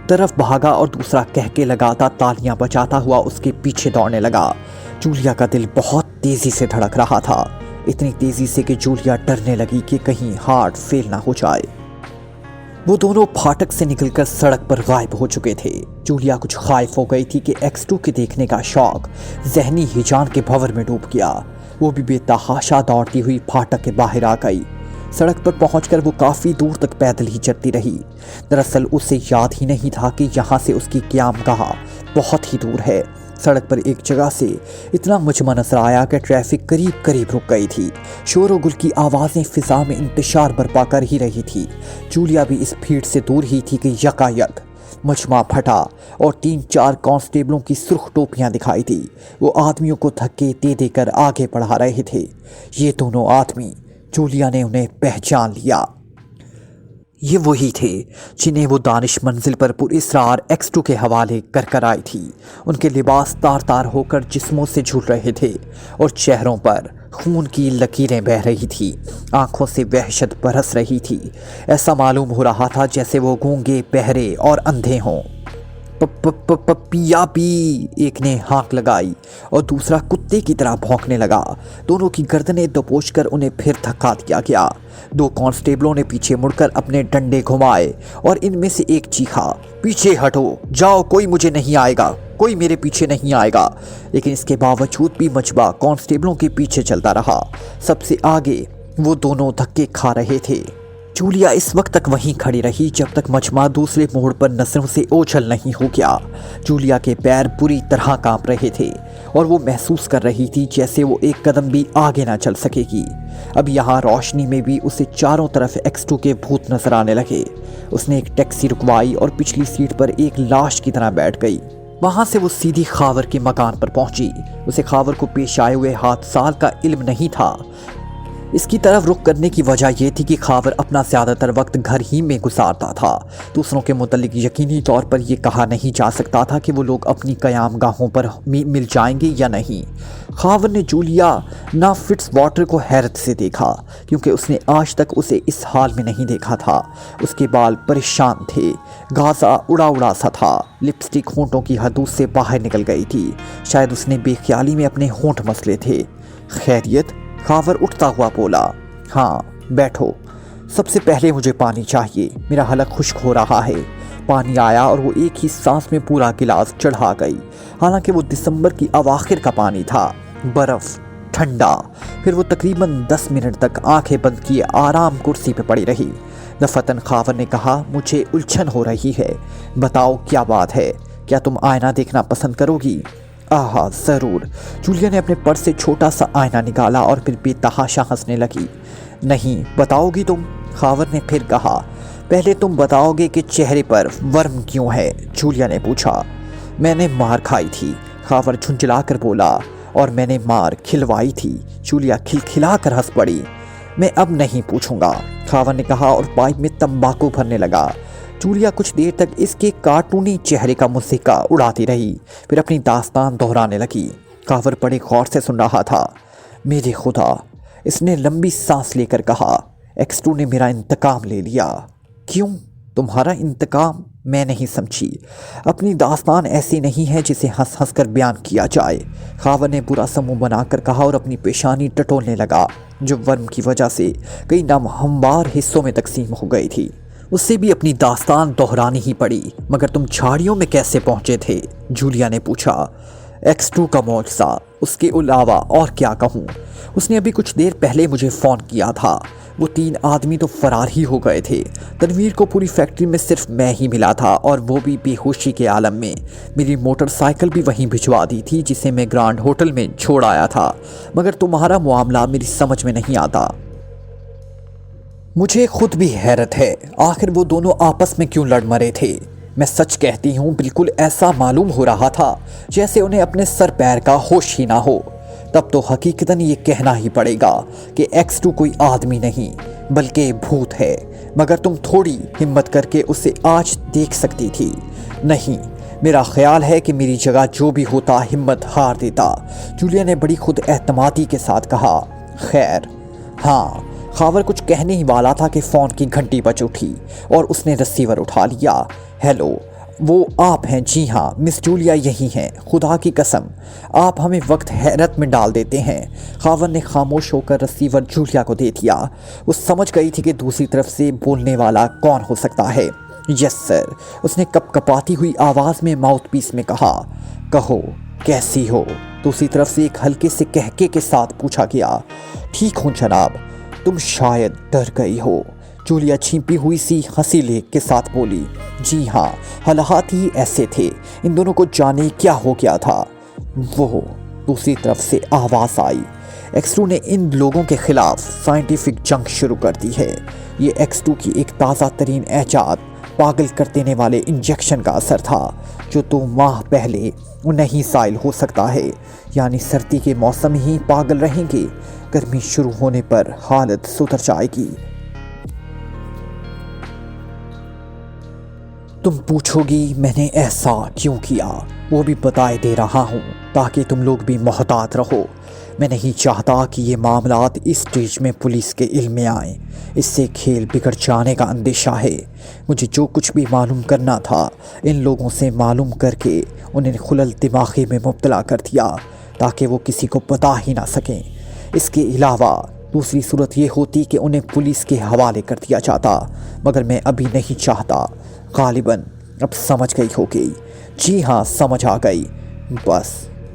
طرف بھاگا اور دوسرا کہکے لگاتا تالیاں بجاتا ہوا اس کے پیچھے دوڑنے لگا۔ جولیا کا دل بہت تیزی سے دھڑک رہا تھا، اتنی تیزی سے کہ جولیا ڈرنے لگی کہ کہیں ہارٹ فیل نہ ہو جائے۔ وہ دونوں پھاٹک سے نکل کر سڑک پر غائب ہو چکے تھے۔ جولیا کچھ خائف ہو گئی تھی کہ X2 کے دیکھنے کا شوق ذہنی ہیجان کے بھنور میں ڈوب گیا۔ وہ بھی بے تحاشا دوڑتی ہوئی پھاٹک کے باہر آ گئی۔ سڑک پر پہنچ کر وہ کافی دور تک پیدل ہی چلتی رہی۔ دراصل اسے یاد ہی نہیں تھا کہ یہاں سے اس کی قیام گاہ بہت ہی دور ہے۔ سڑک پر ایک جگہ سے اتنا مجمع نظر آیا کہ ٹریفک قریب قریب رک گئی تھی۔ شور و گل کی آوازیں فضا میں انتشار برپا کر ہی رہی تھی۔ جولیا بھی اس بھیڑ سے دور ہی تھی کہ یکایک مجمع پھٹا اور 3-4 کانسٹیبلوں کی سرخ ٹوپیاں دکھائی دی۔ وہ آدمیوں کو دھکے دے دے کر آگے بڑھا رہے تھے۔ یہ دونوں آدمی، جولیا نے انہیں پہچان لیا۔ یہ وہی تھے جنہیں وہ دانش منزل پر پراسرار X2 کے حوالے کر کر آئی تھی۔ ان کے لباس تار تار ہو کر جسموں سے جھول رہے تھے اور چہروں پر خون کی لکیریں بہہ رہی تھی، آنکھوں سے وحشت برس رہی تھی۔ ایسا معلوم ہو رہا تھا جیسے وہ گونگے، بہرے اور اندھے ہوں۔ پپیا پی، ایک نے ہانک لگائی اور دوسرا کتے کی طرح بھونکنے لگا۔ دونوں کی گردنیں دبوچ کر انہیں پھر دھکا دیا گیا۔ 2 کانسٹیبلوں نے پیچھے مڑ کر اپنے ڈنڈے گھمائے اور ان میں سے ایک چیخا، پیچھے ہٹو، جاؤ، کوئی مجھے نہیں آئے گا، کوئی میرے پیچھے نہیں آئے گا۔ لیکن اس کے باوجود بھی مجمع کانسٹیبلوں کے پیچھے چلتا رہا۔ سب سے آگے وہ دونوں دھکے کھا رہے تھے۔ جولیا اس وقت تک وہیں کھڑی رہی جب تک مجمع دوسرے موڑ پر نظروں سے اوجھل نہیں ہو گیا۔ جولیا کے پیر بری طرح کانپ رہے تھے اور وہ محسوس کر رہی تھی جیسے وہ ایک قدم بھی آگے نہ چل سکے گی۔ اب یہاں روشنی میں بھی اسے چاروں طرف X2 کے بھوت نظر آنے لگے۔ اس نے ایک ٹیکسی رکوائی اور پچھلی سیٹ پر ایک لاش کی طرح بیٹھ گئی۔ وہاں سے وہ سیدھی خاور کے مکان پر پہنچی۔ اسے خاور کو پیش آئے ہوئے حادثات کا علم نہیں تھا۔ اس کی طرف رخ کرنے کی وجہ یہ تھی کہ خاور اپنا زیادہ تر وقت گھر ہی میں گزارتا تھا۔ دوسروں کے متعلق یقینی طور پر یہ کہا نہیں جا سکتا تھا کہ وہ لوگ اپنی قیام گاہوں پر مل جائیں گے یا نہیں۔ خاور نے جولیا نا فٹس واٹر کو حیرت سے دیکھا کیونکہ اس نے آج تک اسے اس حال میں نہیں دیکھا تھا۔ اس کے بال پریشان تھے، گازا اڑا اڑا سا تھا، لپسٹک ہونٹوں کی حدود سے باہر نکل گئی تھی۔ شاید اس نے بے خیالی میں اپنے ہونٹ مسلے تھے۔ خیریت؟ خاور اٹھتا ہوا بولا۔ ہاں بیٹھو، سب سے پہلے مجھے پانی چاہیے، میرا حلق خشک ہو رہا ہے۔ پانی آیا اور وہ ایک ہی سانس میں پورا گلاس چڑھا گئی۔ حالانکہ وہ دسمبر کی اواخر کا پانی تھا، برف، ٹھنڈا۔ پھر وہ تقریباً 10 منٹ تک آنکھیں بند کیے آرام کرسی پہ پڑی رہی۔ دفتن خاور نے کہا، مجھے الجھن ہو رہی ہے، بتاؤ کیا بات ہے؟ کیا تم آئینہ دیکھنا پسند کرو گی؟ آہا ضرور۔ جولیا نے اپنے پرس سے چھوٹا سا آئینہ نکالا اور پھر بے تحاشا ہنسنے لگی۔ نہیں، بتاؤ گی تم؟ خاور نے پھر کہا۔ پہلے تم بتاؤ گے کہ چہرے پر ورم کیوں ہے؟ جولیا نے پوچھا۔ میں نے مار کھائی تھی، خاور جھنجھلا کر بولا۔ اور میں نے مار کھلوائی تھی، جولیا کھلکھلا کر ہنس پڑی۔ میں اب نہیں پوچھوں گا، خاور نے کہا اور پائپ میں تمباکو بھرنے لگا۔ جولیا کچھ دیر تک اس کے کارٹونی چہرے کا مذاق اڑاتی رہی، پھر اپنی داستان دہرانے لگی۔ خاور بڑے غور سے سن رہا تھا۔ میرے خدا، اس نے لمبی سانس لے کر کہا، ایکسٹو نے میرا انتقام لے لیا۔ کیوں؟ تمہارا انتقام؟ میں نہیں سمجھی۔ اپنی داستان ایسی نہیں ہے جسے ہنس ہنس کر بیان کیا جائے، خاور نے برا سا منہ بنا کر کہا اور اپنی پیشانی ٹٹولنے لگا جو ورم کی وجہ سے کئی نامہموار حصوں میں تقسیم ہو گئی تھی۔ اسے بھی اپنی داستان دہرانی ہی پڑی۔ مگر تم جھاڑیوں میں کیسے پہنچے تھے؟ جولیا نے پوچھا۔ ایکسٹو کا معجزہ، اس کے علاوہ اور کیا کہوں؟ اس نے ابھی کچھ دیر پہلے مجھے فون کیا تھا۔ وہ 3 آدمی تو فرار ہی ہو گئے تھے۔ تنویر کو پوری فیکٹری میں صرف میں ہی ملا تھا اور وہ بھی بے ہوشی کے عالم میں۔ میری موٹر سائیکل بھی وہیں بھجوا دی تھی جسے میں گرانڈ ہوٹل میں چھوڑ آیا تھا۔ مگر تمہارا معاملہ میری سمجھ میں نہیں آتا۔ مجھے خود بھی حیرت ہے، آخر وہ دونوں آپس میں کیوں لڑ مرے تھے؟ میں سچ کہتی ہوں، بالکل ایسا معلوم ہو رہا تھا جیسے انہیں اپنے سر پیر کا ہوش ہی نہ ہو۔ تب تو حقیقتاً یہ کہنا ہی پڑے گا کہ ایکسٹو کوئی آدمی نہیں بلکہ بھوت ہے۔ مگر تم تھوڑی ہمت کر کے اسے آج دیکھ سکتی تھی۔ نہیں، میرا خیال ہے کہ میری جگہ جو بھی ہوتا ہمت ہار دیتا، جولیا نے بڑی خود اعتمادی کے ساتھ کہا۔ خیر، ہاں، خاور کچھ کہنے ہی والا تھا کہ فون کی گھنٹی بج اٹھی اور اس نے ریسیور اٹھا لیا۔ ہیلو، وہ آپ ہیں؟ جی ہاں، مس جولیا یہی ہیں، خدا کی قسم آپ ہمیں وقت حیرت میں ڈال دیتے ہیں۔ خاور نے خاموش ہو کر ریسیور جولیا کو دے دیا۔ وہ سمجھ گئی تھی کہ دوسری طرف سے بولنے والا کون ہو سکتا ہے۔ یس سر، اس نے کپ کپاتی ہوئی آواز میں ماؤتھ پیس میں کہا۔ کہو، کیسی ہو؟ دوسری طرف سے ایک ہلکے سے کہکے کے ساتھ پوچھا گیا۔ ٹھیک ہوں جناب، تم شاید ڈر گئی ہو، جولیا چھپی ہوئی سی ہنسی لے کے ساتھ بولی۔ جی ہاں، حالات ہی ایسے تھے، ان دونوں کو جانے کیا ہو گیا تھا۔ وہ دوسری طرف سے آواز آئی۔ ایکسٹو نے ان لوگوں کے خلاف سائنٹیفک جنگ شروع کر دی ہے۔ یہ ایکسٹو کی ایک تازہ ترین ایجاد پاگل کر دینے والے انجیکشن کا اثر تھا جو 2 ماہ پہلے نہیں سائل ہو سکتا ہے۔ یعنی سردی کے موسم ہی پاگل رہیں گے، گرمی شروع ہونے پر حالت سدھر جائے گی۔ تم پوچھو گی میں نے ایسا کیوں کیا، وہ بھی بتائے دے رہا ہوں تاکہ تم لوگ بھی محتاط رہو۔ میں نہیں چاہتا کہ یہ معاملات اس سٹیج میں پولیس کے علم میں آئیں، اس سے کھیل بگڑ جانے کا اندیشہ ہے۔ مجھے جو کچھ بھی معلوم کرنا تھا ان لوگوں سے معلوم کر کے انہیں خلل دماغی میں مبتلا کر دیا تاکہ وہ کسی کو بتا ہی نہ سکیں۔ اس کے علاوہ دوسری صورت یہ ہوتی کہ انہیں پولیس کے حوالے کر دیا جاتا، مگر میں ابھی نہیں چاہتا۔ غالباً اب سمجھ گئی ہوگی۔ جی ہاں، سمجھ آ گئی۔ بس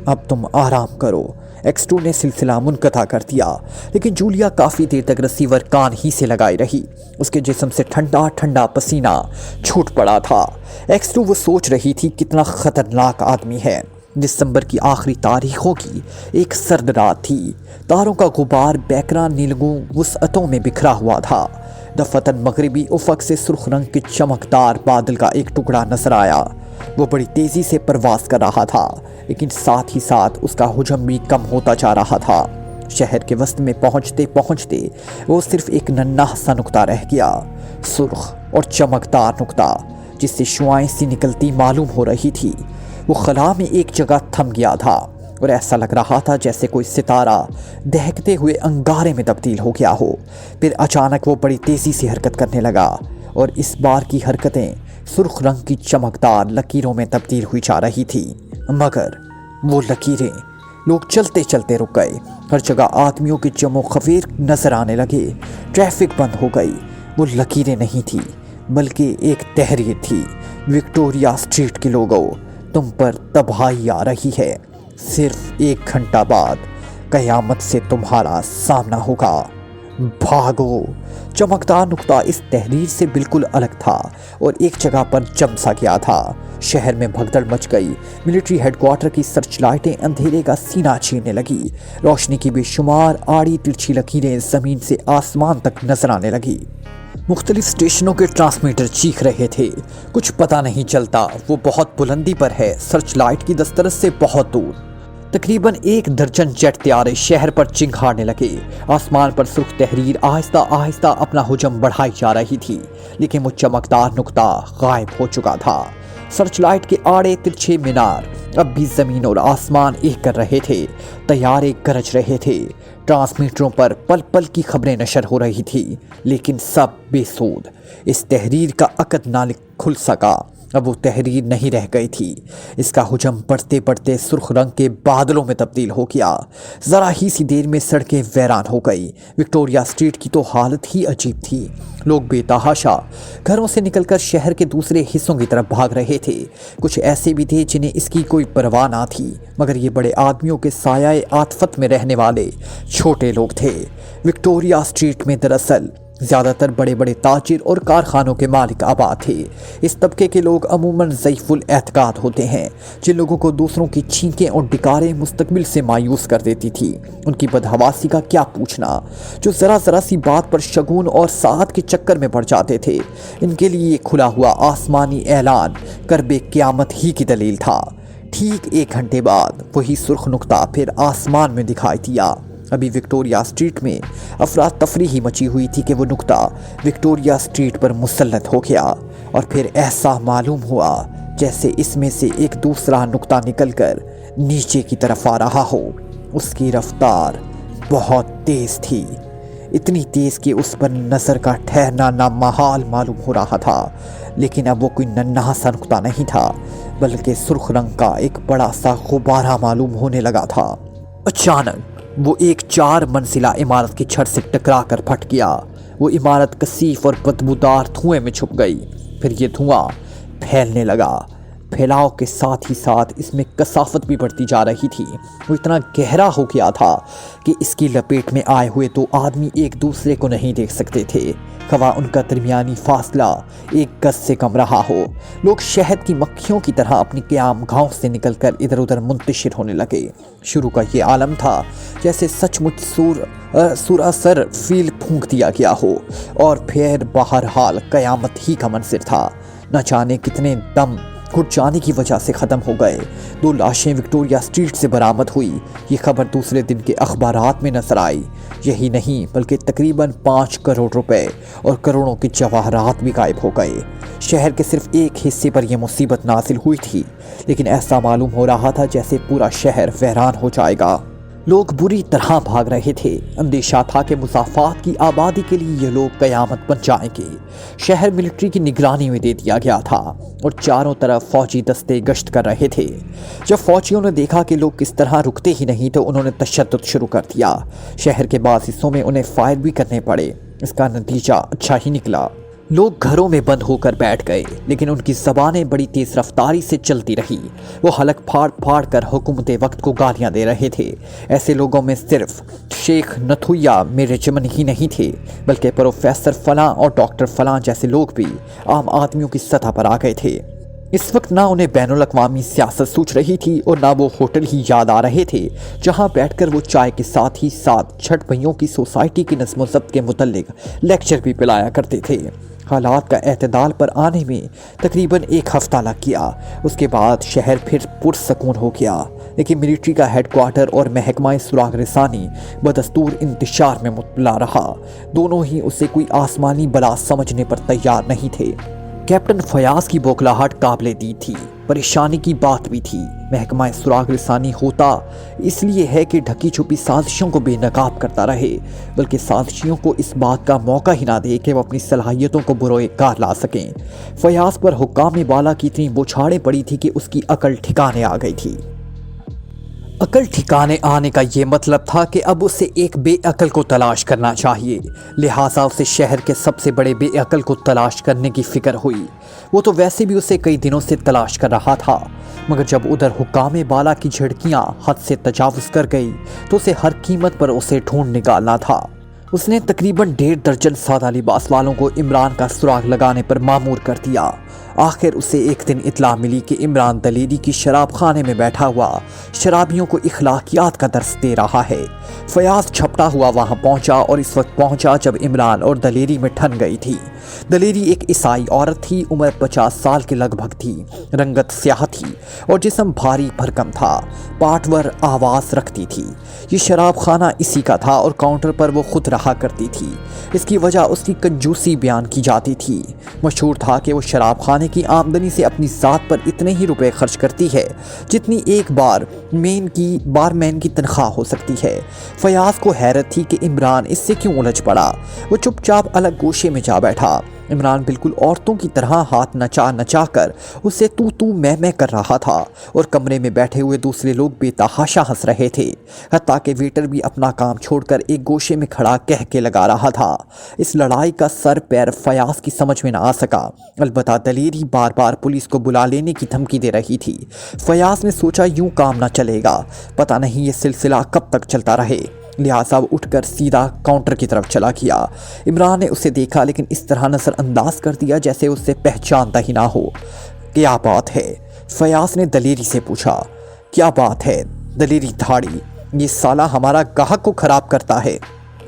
اب تم آرام کرو، ایکسٹو نے سلسلہ منقطع کر دیا۔ لیکن جولیا کافی دیر تک ریسیور کان ہی سے لگائی رہی۔ اس کے جسم سے ٹھنڈا ٹھنڈا پسینہ چھوٹ پڑا تھا۔ ایکسٹو وہ سوچ رہی تھی کتنا خطرناک آدمی ہے۔ دسمبر کی آخری تاریخوں کی ایک سرد رات تھی۔ تاروں کا غبار بیکران نیلگوں وسعتوں میں بکھرا ہوا تھا۔ دفتن مغربی افق سے سرخ رنگ کے چمکدار بادل کا ایک ٹکڑا نظر آیا۔ وہ بڑی تیزی سے پرواز کر رہا تھا، لیکن ساتھ ہی ساتھ اس کا حجم بھی کم ہوتا جا رہا تھا۔ شہر کے وسط میں پہنچتے پہنچتے وہ صرف ایک ننھا سا نقطہ رہ گیا، سرخ اور چمکدار نقطہ جس سے شعاعیں سی نکلتی معلوم ہو رہی تھی۔ وہ خلا میں ایک جگہ تھم گیا تھا اور ایسا لگ رہا تھا جیسے کوئی ستارہ دہکتے ہوئے انگارے میں تبدیل ہو گیا ہو۔ پھر اچانک وہ بڑی تیزی سے حرکت کرنے لگا اور اس بار کی حرکتیں سرخ رنگ کی چمکدار لکیروں میں تبدیل ہوئی جا رہی تھی۔ مگر وہ لکیریں، لوگ چلتے چلتے رک گئے، ہر جگہ آدمیوں کے جم و خفیر نظر آنے لگے، ٹریفک بند ہو گئی۔ وہ لکیریں نہیں تھی بلکہ ایک تحریر تھی۔ وکٹوریا اسٹریٹ کے لوگوں، تم پر تباہی آ رہی ہے، صرف 1 گھنٹہ بعد قیامت سے تمہارا سامنا ہوگا، بھاگو۔ چمکدار نقطہ اس تحریر سے بالکل الگ تھا اور ایک جگہ پر جم سا گیا تھا۔ شہر میں بھگدڑ مچ گئی۔ ملٹری ہیڈ کوارٹر کی سرچ لائٹیں اندھیرے کا سینہ چیرنے لگی۔ روشنی کی بے شمار آڑی ترچھی لکیریں زمین سے آسمان تک نظر آنے لگی۔ मुख्तलिफ स्टेशनों के ट्रांसमीटर चीख रहे थे। कुछ पता नहीं चलता, वो बहुत बुलंदी पर है, सर्च लाइट की दस्तरस से बहुत दूर। तकरीबन 1 दर्जन जेट त्यारे शहर पर चिंगारने लगे। आसमान पर सुर्ख तहरीर आहिस्ता आहिस्ता अपना हुजम बढ़ाई जा रही थी, लेकिन वो चमकदार नुक्ता गायब हो चुका था। सर्च लाइट के आड़े तिरछे मीनार अब भी जमीन और आसमान एक कर रहे थे। तैयारे गरज रहे थे, ट्रांसमीटरों पर पल पल की खबरें नशर हो रही थी, लेकिन सब बेसूद। इस तहरीर का अकद ना खुल सका। अब वो तहरीर नहीं रह गई थी। इसका हुजम बढ़ते बढ़ते सुर्ख रंग के बादलों में तब्दील हो गया। ज़रा ही सी देर में सड़कें वैरान हो गई। विक्टोरिया स्ट्रीट की तो हालत ही अजीब थी। लोग बेतहाशा घरों से निकलकर शहर के दूसरे हिस्सों की तरफ भाग रहे थे। कुछ ऐसे भी थे जिन्हें इसकी कोई परवाह ना थी, मगर ये बड़े आदमियों के साये आतफत में रहने वाले छोटे लोग थे। विक्टोरिया स्ट्रीट में दरअसल ज़्यादातर बड़े बड़े ताजिर और कारखानों के मालिक आबाद थे। इस तबके के लोग अमूमन ज़ईफ़ुल एतकाद होते हैं, जिन लोगों को दूसरों की छींकें और डिकारें मुस्तकबिल से मायूस कर देती थी। उनकी बदहवासी का क्या पूछना, जो ज़रा ज़रा सी बात पर शगुन और साहत के चक्कर में पड़ जाते थे। इनके लिए ये खुला हुआ आसमानी ऐलान करबे क़यामत ही की दलील था। ठीक 1 घंटे बाद वही सुर्ख नुक्ता फिर आसमान में दिखाई दिया। अभी विक्टोरिया स्ट्रीट में अफरा तफरी ही मची हुई थी कि वो नुक्ता विक्टोरिया स्ट्रीट पर मुसल्लत हो गया, और फिर ऐसा मालूम हुआ जैसे इसमें से एक दूसरा नुक्ता निकलकर नीचे की तरफ आ रहा हो। उसकी रफ्तार बहुत तेज़ थी, इतनी तेज़ कि उस पर नज़र का ठहरना नामहाल मालूम हो रहा था। लेकिन अब वो कोई नन्हा सा नुक्ता नहीं था, बल्कि सुर्ख रंग का एक बड़ा सा गुब्बारा मालूम होने लगा था। अचानक वो एक 4 मंजिला इमारत की छत से टकरा कर फट गया। वो इमारत कसीफ और बदबूदार धुएं में छुप गई। फिर ये धुआं फैलने लगा। फैलाव के साथ ही साथ इसमें कसाफत भी बढ़ती जा रही थी। वो इतना गहरा हो गया था कि इसकी लपेट में आए हुए 2 आदमी एक दूसरे को नहीं देख सकते थे, खवा उनका दरमियानी फासला 1 गज से कम रहा हो। लोग शहद की मक्खियों की तरह अपनी क़याम गांव से निकलकर इधर उधर मुंतशिर होने लगे। शुरू का ये आलम था जैसे सचमुच सुरासर फील फूंक दिया गया हो, और फिर बहरहाल क़यामत ही का मंजर था। न जाने कितने दम घुट जाने की वजह से ख़त्म हो गए। 2 लाशें विक्टोरिया स्ट्रीट से बरामद हुई। ये खबर दूसरे दिन के अखबारात में नजर आई। यही नहीं बल्कि तकरीबन 5 करोड़ रुपए और करोड़ों के जवाहरात भी गायब हो गए। शहर के सिर्फ एक हिस्से पर यह मुसीबत नाजिल हुई थी, लेकिन ऐसा मालूम हो रहा था जैसे पूरा शहर वैरान हो जाएगा। लोग बुरी तरह भाग रहे थे। अंदेशा था कि मुसाफात की आबादी के लिए ये लोग क़यामत बन जाएंगे। शहर मिलिट्री की निगरानी में दे दिया गया था और चारों तरफ फौजी दस्ते गश्त कर रहे थे। जब फौजियों ने देखा कि लोग किस तरह रुकते ही नहीं, तो उन्होंने तशद्दुद शुरू कर दिया। शहर के बाद हिस्सों में उन्हें फायर भी करने पड़े। इसका नतीजा अच्छा ही निकला। लोग घरों में बंद होकर बैठ गए, लेकिन उनकी ज़बानें बड़ी तेज़ रफ्तारी से चलती रही। वो हलक फाड़ फाड़ कर हुकूमत वक्त को गालियाँ दे रहे थे। ऐसे लोगों में सिर्फ शेख नथुया मेरे चमन ही नहीं थे, बल्कि प्रोफेसर फलां और डॉक्टर फलां जैसे लोग भी आम आदमियों की सतह पर आ गए थे। इस वक्त ना उन्हें बैनुल अक़वामी सियासत सूझ रही थी और ना वो होटल ही याद आ रहे थे जहां बैठकर वो चाय के साथ ही साथ छठ भइयों की सोसाइटी की नज़्म व ज़ब्त के मुतल्लिक लेक्चर भी पिलाया करते थे। हालात का एतदाल पर आने में तकरीबन 1 हफ्ता लग गया। उसके बाद शहर फिर पुरसकून हो गया, लेकिन मिलिट्री का हेडक्वार्टर और महकमा सुराग रसानी बदस्तूर इंतशार में मुब्तला रहा। दोनों ही उसे कोई आसमानी बला समझने पर तैयार नहीं थे। कैप्टन फयाज की बौखलाहट काबिले दी थी। परेशानी की बात भी थी। महकमा सुराग रसानी होता इसलिए है कि ढकी छुपी साजिशों को बेनकाब करता रहे, बल्कि साजिशियों को इस बात का मौका ही ना दे कि वो अपनी सलाहियतों को बुरोए कार ला सकें। फयाज पर हुक्काम बाला की इतनी बौछारें पड़ी थी कि उसकी अकल ठिकाने आ गई थी। अकल ठिकाने आने का ये मतलब था कि अब उसे एक बेअकल को तलाश करना चाहिए। लिहाजा उसे शहर के सबसे बड़े बेअकल को तलाश करने की फिक्र हुई। वो तो वैसे भी उसे कई दिनों से तलाश कर रहा था, मगर जब उधर हुक्काम बाला की झड़कियाँ हद से तजावुज़ कर गई तो उसे हर कीमत पर उसे ढूंढ निकालना था। उसने तकरीबन 1.5 दर्जन सादा लिबास वालों को इमरान का सुराग लगाने पर मामूर कर दिया आखिर उसे एक दिन इतला मिली कि इमरान दलेरी की शराब खाने में बैठा हुआ शराबियों को इखलाकियात का दर्स दे रहा है। फयाज झपटा हुआ वहां पहुंचा और इस वक्त पहुंचा जब इमरान और दलेरी में ठन गई थी। दलेरी एक ईसाई औरत थी, उम्र 50 साल के लगभग थी, रंगत स्याह थी और जिस्म भारी भरकम था, पाटवर आवाज़ रखती थी। ये शराब खाना इसी का था और काउंटर पर वो खुद रहा करती थी। इसकी वजह उसकी कंजूसी बयान की जाती थी। मशहूर था कि वो शराब खाने की आमदनी से अपनी ज़ात पर इतने ही रुपए खर्च करती है जितनी एक बारमैन की तनख्वाह हो सकती है। फयाज को हैरत थी कि इमरान इससे क्यों उलझ पड़ा। वो चुपचाप अलग गोशे में जा बैठा। इमरान बिल्कुल औरतों की तरह हाथ नचा नचा कर उससे तू मैं कर रहा था और कमरे में बैठे हुए दूसरे लोग बेतहाशा हंस रहे थे। हत्ता कि वेटर भी अपना काम छोड़कर एक गोशे में खड़ा कह के लगा रहा था। इस लड़ाई का सर पैर फयाज की समझ में ना आ सका। अलबत्ता दलेरी बार बार पुलिस को बुला लेने की धमकी दे रही थी। फयाज ने सोचा यूं काम ना चलेगा, पता नहीं ये सिलसिला कब तक चलता रहे। लिहाजा वो उठकर सीधा काउंटर की तरफ चला गया। इमरान ने उसे देखा लेकिन इस तरह नज़रअंदाज कर दिया जैसे उससे पहचानता ही ना हो। क्या बात है? फयाज ने दलेरी से पूछा। क्या बात है? दलेरी धाड़ी, ये साला हमारा गाहक को खराब करता है।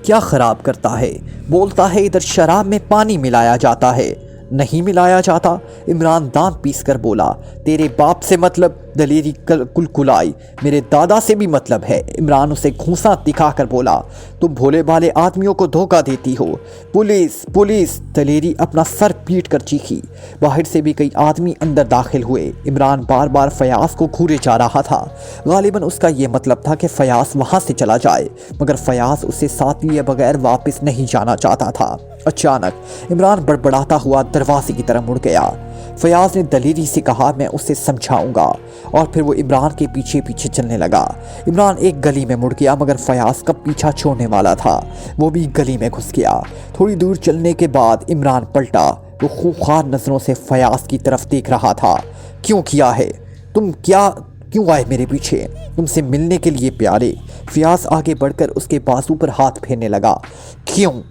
क्या खराब करता है? बोलता है इधर शराब में पानी मिलाया जाता है। नहीं मिलाया जाता, इमरान दांत पीस कर बोला। तेरे बाप से मतलब? दलेरी कुलकुलाई। मेरे दादा से भी मतलब है। इमरान उसे घूंसा दिखाकर बोला। तुम भोले भाले आदमियों को धोखा देती हो। Police police! दलेरी अपना सर पीट कर चीखी। बाहर से भी कई आदमी अंदर दाखिल हुए। इमरान बार बार फयाज को घूरे जा रहा था। गालिबन उसका ये मतलब था कि फयाज वहाँ से चला जाए, मगर फयाज उसे साथ लिए बगैर वापस नहीं जाना चाहता था। अचानक इमरान बड़बड़ाता हुआ दरवाजे की तरफ मुड़ गया। फयाज ने दलेरी से कहा, मैं उसे समझाऊंगा, और फिर वो इमरान के पीछे पीछे चलने लगा। इमरान एक गली में मुड़ गया मगर फयाज कब पीछा छोड़ने वाला था, वो भी गली में घुस गया। थोड़ी दूर चलने के बाद इमरान पलटा। वो खूंखार नज़रों से फयाज की तरफ देख रहा था। क्यों किया है? तुम क्यों आए मेरे पीछे? तुमसे मिलने के लिए प्यारे। फयाज आगे बढ़कर उसके बाजू पर हाथ फेरने लगा। क्यों?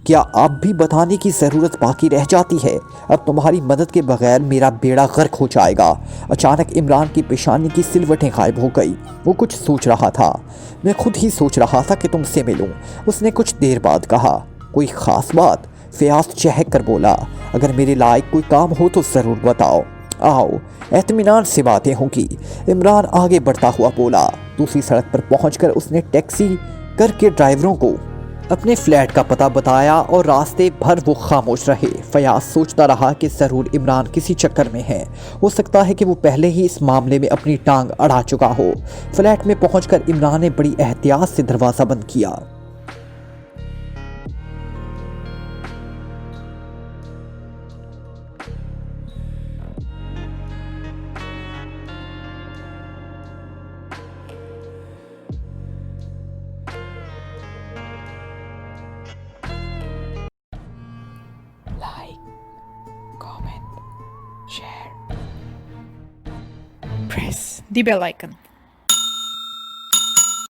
क्या अब भी बताने की ज़रूरत बाकी रह जाती है? अब तुम्हारी मदद के बगैर मेरा बेड़ा गर्क हो जाएगा। अचानक इमरान की पेशानी की सिलवटें गायब हो गई। वो कुछ सोच रहा था। मैं खुद ही सोच रहा था कि तुमसे मिलूं, उसने कुछ देर बाद कहा। कोई ख़ास बात? फयाज चहक कर बोला। अगर मेरे लायक कोई काम हो तो ज़रूर बताओ। आओ, एतमीनान से बातें होंगी। इमरान आगे बढ़ता हुआ बोला। दूसरी सड़क पर पहुंचकर उसने टैक्सी करके ड्राइवरों को अपने फ्लैट का पता बताया और रास्ते भर वो खामोश रहे। फयाज सोचता रहा कि ज़रूर इमरान किसी चक्कर में है। हो सकता है कि वो पहले ही इस मामले में अपनी टांग अड़ा चुका हो। फ्लैट में पहुंचकर इमरान ने बड़ी एहतियात से दरवाज़ा बंद किया। Like, comment, share, press the bell icon.